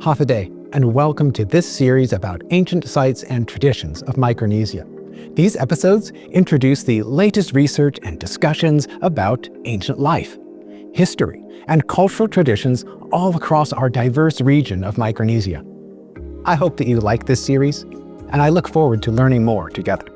Hafa and welcome to this series about ancient sites and traditions of Micronesia. These episodes introduce the latest research and discussions about ancient life, history, and cultural traditions all across our diverse region of Micronesia. I hope that you like this series, and I look forward to learning more together.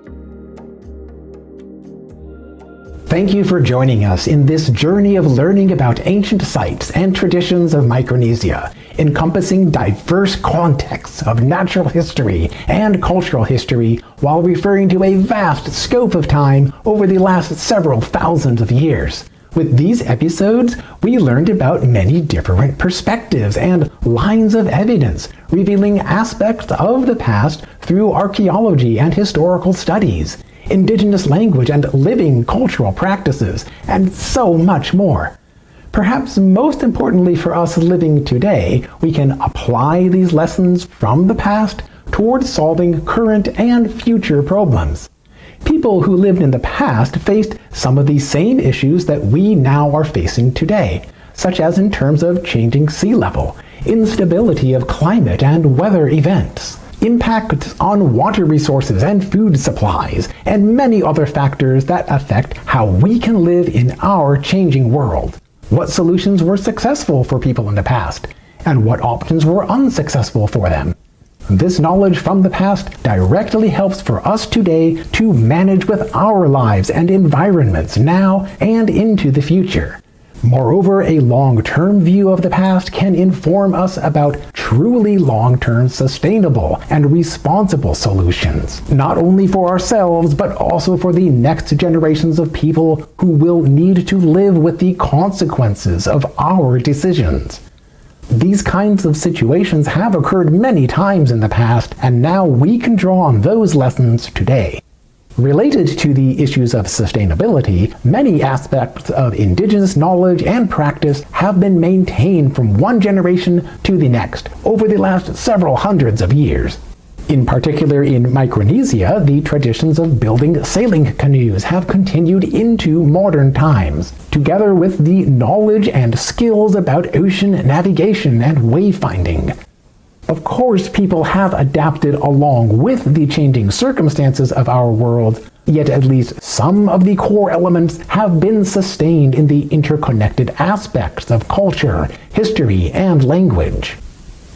Thank you for joining us in this journey of learning about ancient sites and traditions of Micronesia, encompassing diverse contexts of natural history and cultural history while referring to a vast scope of time over the last several thousands of years. With these episodes, we learned about many different perspectives and lines of evidence, revealing aspects of the past through archaeology and historical studies, indigenous language and living cultural practices, and so much more. Perhaps most importantly for us living today, we can apply these lessons from the past towards solving current and future problems. People who lived in the past faced some of the same issues that we now are facing today, such as in terms of changing sea level, instability of climate and weather events, impacts on water resources and food supplies, and many other factors that affect how we can live in our changing world. What solutions were successful for people in the past, and what options were unsuccessful for them? This knowledge from the past directly helps for us today to manage with our lives and environments now and into the future. Moreover, a long-term view of the past can inform us about truly long-term sustainable and responsible solutions, not only for ourselves but also for the next generations of people who will need to live with the consequences of our decisions. These kinds of situations have occurred many times in the past, and now we can draw on those lessons today. Related to the issues of sustainability, many aspects of indigenous knowledge and practice have been maintained from one generation to the next over the last several hundreds of years. In particular, in Micronesia, the traditions of building sailing canoes have continued into modern times, together with the knowledge and skills about ocean navigation and wayfinding. Of course, people have adapted along with the changing circumstances of our world, yet at least some of the core elements have been sustained in the interconnected aspects of culture, history, and language.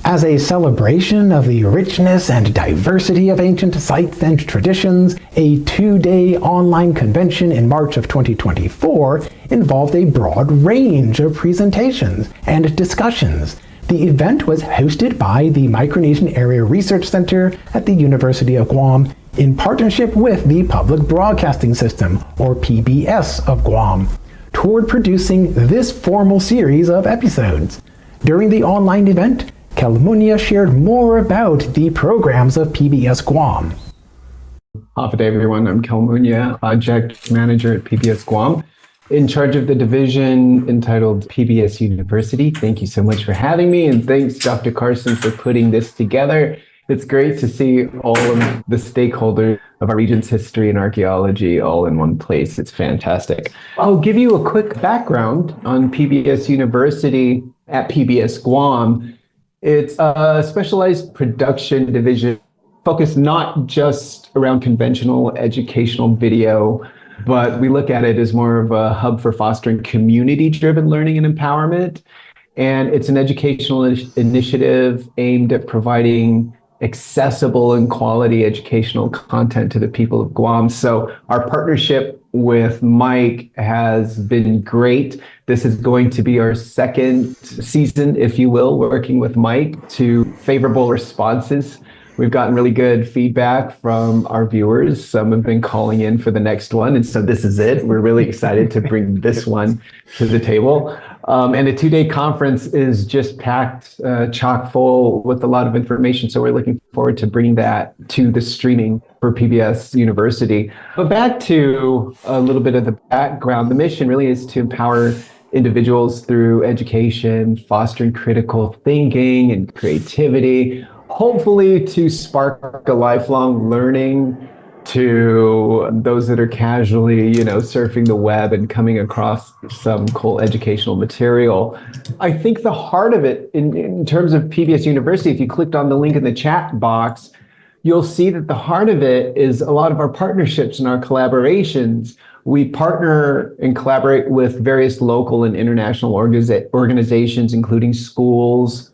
As a celebration of the richness and diversity of ancient sites and traditions, a 2-day online convention in March of 2024 involved a broad range of presentations and discussions. The event was hosted by the Micronesian Area Research Center at the University of Guam in partnership with the Public Broadcasting System, or PBS, of Guam, toward producing this formal series of episodes. During the online event, Kelmunya shared more about the programs of PBS Guam. Hafa everyone, I'm Kelmunya, project manager at PBS Guam, in charge of the division entitled PBS University. Thank you so much for having me, and thanks Dr. Carson for putting this together. It's great to see all of the stakeholders of our region's history and archaeology all in one place. It's fantastic. I'll give you a quick background on PBS University at PBS Guam. It's a specialized production division focused not just around conventional educational video, but we look at it as more of a hub for fostering community-driven learning and empowerment. And it's an educational initiative aimed at providing accessible and quality educational content to the people of Guam. So our partnership with Mike has been great. This is going to be our second season, if you will, working with Mike, to favorable responses. We've gotten really good feedback from our viewers. Some have been calling in for the next one, and so this is it. We're really excited to bring this one to the table. And the 2-day conference is just packed chock full with a lot of information, so we're looking forward to bringing that to the streaming for PBS University. But back to a little bit of the background, the mission really is to empower individuals through education, fostering critical thinking and creativity, hopefully to spark a lifelong learning to those that are casually, surfing the web and coming across some cool educational material. I think the heart of it, in terms of PBS University, if you clicked on the link in the chat box, you'll see that the heart of it is a lot of our partnerships and our collaborations. We partner and collaborate with various local and international organizations, including schools,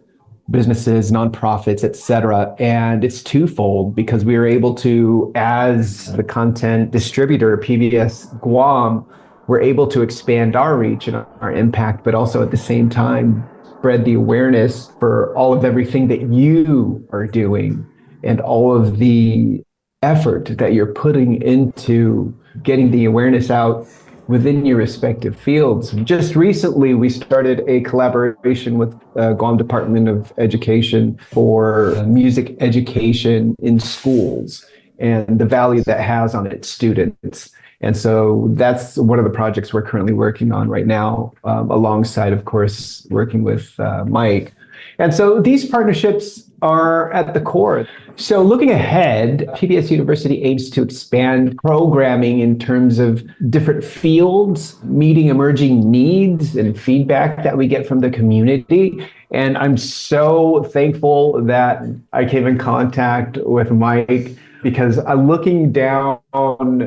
businesses, nonprofits, et cetera. And it's twofold because we are able to, as the content distributor, PBS Guam, we're able to expand our reach and our impact, but also at the same time, spread the awareness for all of everything that you are doing and all of the effort that you're putting into getting the awareness out within your respective fields. Just recently, we started a collaboration with Guam Department of Education for music education in schools and the value that has on its students. And so that's one of the projects we're currently working on right now, alongside, of course, working with Mike. And so these partnerships are at the core. So looking ahead, PBS University aims to expand programming in terms of different fields, meeting emerging needs and feedback that we get from the community. And I'm so thankful that I came in contact with Mike, because I'm looking down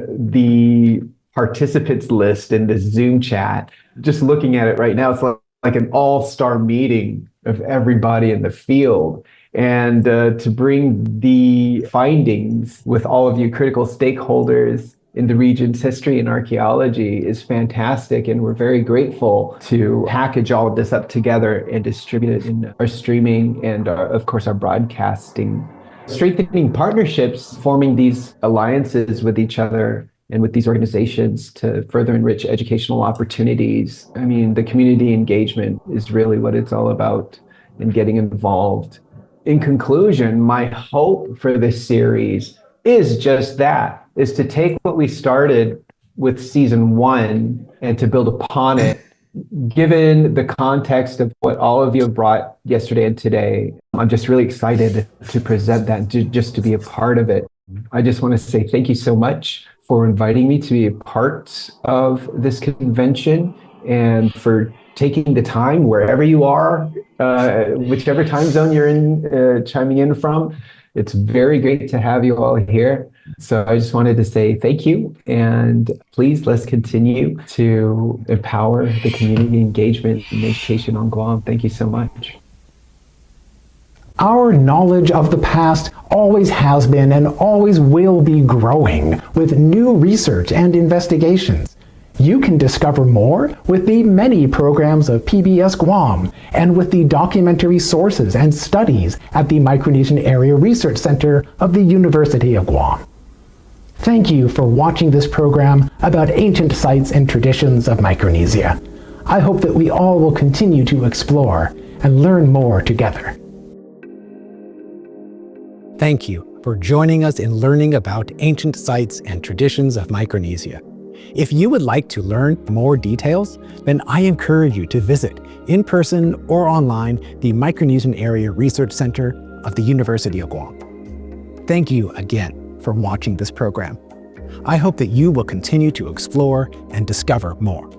the participants list in the Zoom chat, just looking at it right now, it's like an all-star meeting of everybody in the field. And to bring the findings with all of you critical stakeholders in the region's history and archaeology is fantastic. And we're very grateful to package all of this up together and distribute it in our streaming and, of course, our broadcasting. Strengthening partnerships, forming these alliances with each other and with these organizations to further enrich educational opportunities. I mean, the community engagement is really what it's all about and getting involved. In conclusion, my hope for this series is just that, is to take what we started with season 1 and to build upon it, given the context of what all of you have brought yesterday and today. I'm just really excited to present that, just to be a part of it. I just want to say thank you so much for inviting me to be a part of this convention and for taking the time wherever you are, whichever time zone you're in, chiming in from. It's very great to have you all here. So I just wanted to say thank you, and please let's continue to empower the community engagement and education on Guam. Thank you so much. Our knowledge of the past always has been and always will be growing with new research and investigations. You can discover more with the many programs of PBS Guam and with the documentary sources and studies at the Micronesian Area Research Center of the University of Guam. Thank you for watching this program about ancient sites and traditions of Micronesia. I hope that we all will continue to explore and learn more together. Thank you for joining us in learning about ancient sites and traditions of Micronesia. If you would like to learn more details, then I encourage you to visit in person or online the Micronesian Area Research Center of the University of Guam. Thank you again for watching this program. I hope that you will continue to explore and discover more.